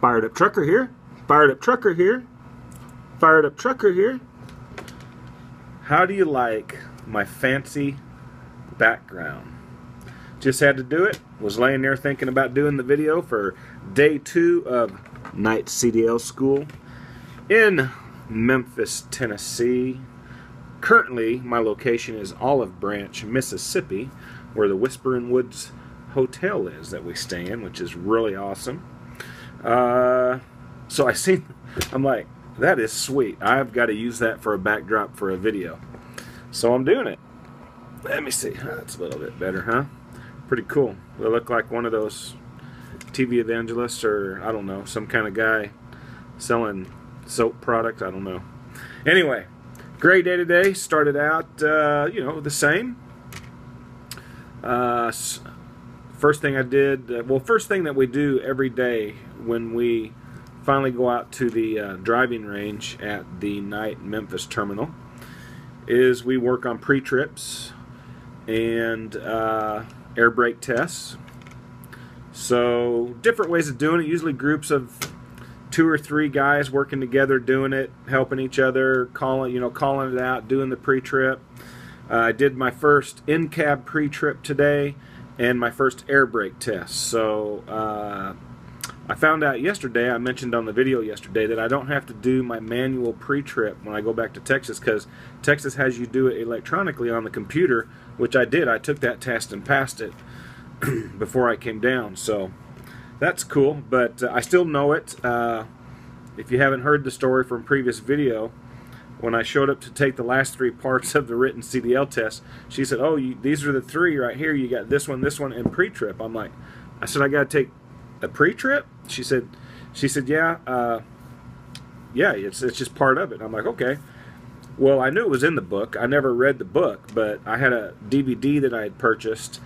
Fired up trucker here. Fired up trucker here. Fired up trucker here. How do you like my fancy background? Just had to do it. Was laying there thinking about doing the video for day 2 of night CDL school in Memphis, Tennessee. Currently, my location is Olive Branch, Mississippi, where the Whispering Woods Hotel is that we stay in, which is really awesome. So I'm like, that is sweet. I've got to use that for a backdrop for a video. So I'm doing it. Let me see. That's a little bit better, huh? Pretty cool. They look like one of those TV evangelists, or I don't know, some kind of guy selling soap product. I don't know. Anyway, great day today. Started out, you know, the same. First thing I did, well, first thing that we do every day when we finally go out to the driving range at the night Memphis terminal is we work on pre-trips and air brake tests. So different ways of doing it, usually groups of 2 or 3 guys working together doing it, helping each other, calling it out, doing the pre-trip. I did my first in-cab pre-trip today and my first air brake test. So I found out yesterday, I mentioned on the video yesterday, that I don't have to do my manual pre-trip when I go back to Texas, because Texas has you do it electronically on the computer, which I did. I took that test and passed it before I came down. So that's cool, but I still know it. If you haven't heard the story from previous video, when I showed up to take the last 3 parts of the written CDL test, she said, oh, these are the 3 right here. You got this one, and pre-trip. I said, I got to take a pre-trip? She said, yeah, yeah, it's just part of it. I'm like, okay. Well, I knew it was in the book. I never read the book, but I had a DVD that I had purchased,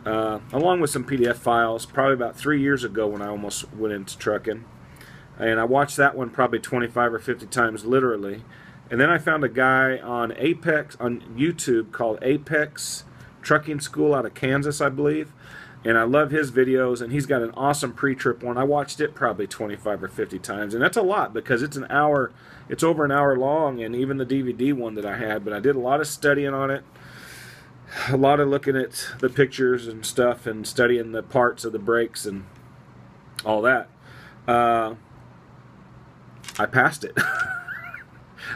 along with some PDF files, probably about 3 years ago when I almost went into trucking. And I watched that one probably 25 or 50 times, literally. And then I found a guy on YouTube called Apex Trucking School out of Kansas, I believe. And I love his videos, and he's got an awesome pre-trip one. I watched it probably 25 or 50 times, and that's a lot because it's an hour, it's over an hour long, and even the DVD one that I had. But I did a lot of studying on it, a lot of looking at the pictures and stuff, and studying the parts of the brakes and all that. I passed it.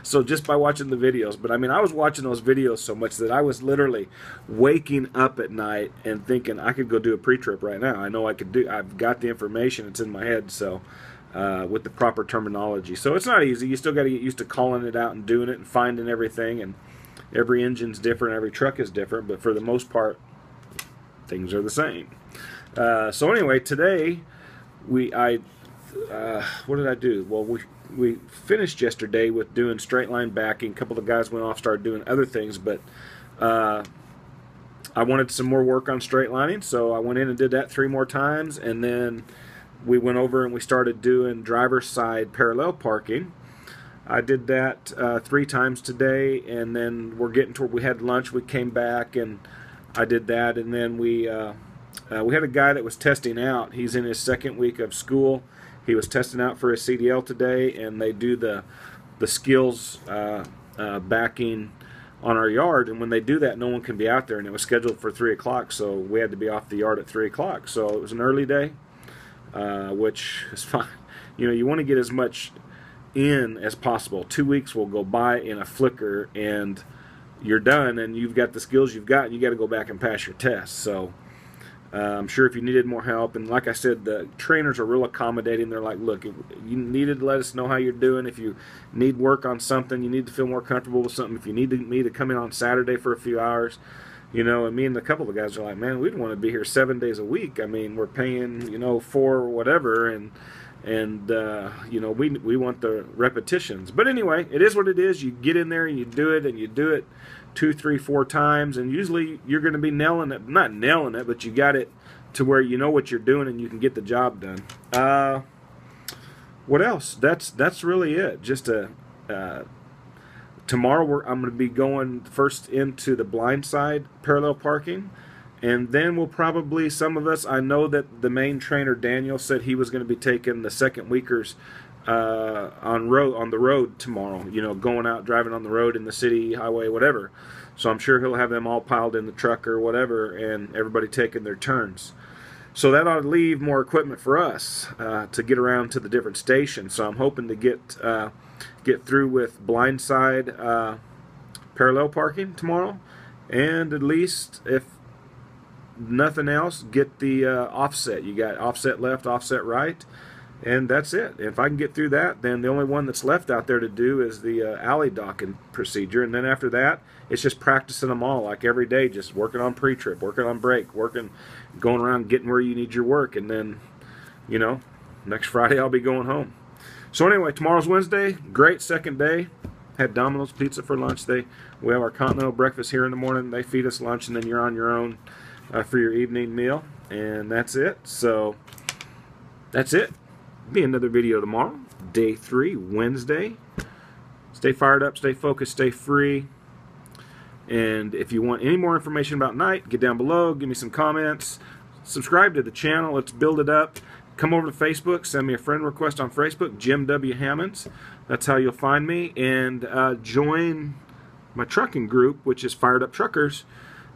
So just by watching the videos. But I mean, I was watching those videos so much that I was literally waking up at night and thinking I could go do a pre-trip right now. I know I could do. I've got the information. It's in my head. So with the proper terminology. So it's not easy. You still got to get used to calling it out and doing it and finding everything. And every engine's different. Every truck is different. But for the most part, things are the same. So anyway, today what did I do? Well, we finished yesterday with doing straight line backing. A couple of guys went off, started doing other things, but I wanted some more work on straight lining, so I went in and did that 3 more times, and then we went over and we started doing driver's side parallel parking. I did that 3 times today, and then we're getting toward, we had lunch, we came back, and I did that, and then we had a guy that was testing out. He's in his 2nd week of school. He was testing out for his CDL today, and they do the skills backing on our yard. And when they do that, no one can be out there, and it was scheduled for 3 o'clock, so we had to be off the yard at 3 o'clock. So it was an early day, which is fine. You know, you want to get as much in as possible. 2 weeks will go by in a flicker, and you're done, and you've got the skills you've got, and you got to go back and pass your test. So I'm sure if you needed more help, and like I said, the trainers are real accommodating. They're like, look, if you needed to let us know how you're doing. If you need work on something, you need to feel more comfortable with something. If you need me to come in on Saturday for a few hours, you know, and me and a couple of guys are like, man, we'd want to be here 7 days a week. I mean, we're paying, you know, for whatever, and you know, we want the repetitions. But anyway, it is what it is. You get in there and you do it 2, 3, 4 times, and usually you're going to be nailing it. Not nailing it, but you got it to where you know what you're doing and you can get the job done. What else? That's really it. Just tomorrow I'm going to be going first into the blind side parallel parking, And then we'll probably, some of us, I know that the main trainer, Daniel, said he was going to be taking the second weekers on the road tomorrow, you know, going out, driving on the road in the city, highway, whatever. So I'm sure he'll have them all piled in the truck or whatever, and everybody taking their turns. So that ought to leave more equipment for us to get around to the different stations. So I'm hoping to get through with blindside parallel parking tomorrow, and at least, if nothing else, get the offset. You got offset left, offset right, and that's it. If I can get through that, then the only one that's left out there to do is the alley docking procedure, and then after that, it's just practicing them all, like every day, just working on pre-trip, working on brake, going around getting where you need your work, and then, you know, next Friday I'll be going home. So anyway, tomorrow's Wednesday, great second day. Had Domino's Pizza for lunch. We have our continental breakfast here in the morning. They feed us lunch, and then you're on your own for your evening meal, and that's it. So that's it. Be another video tomorrow, day 3, Wednesday. Stay fired up, stay focused, stay free. And if you want any more information about Night, get down below, give me some comments, subscribe to the channel. Let's build it up. Come over to Facebook, send me a friend request on Facebook, Jim W. Hammonds. That's how you'll find me. And join my trucking group, which is Fired Up Truckers,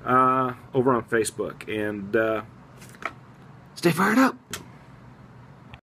over on Facebook. And stay fired up.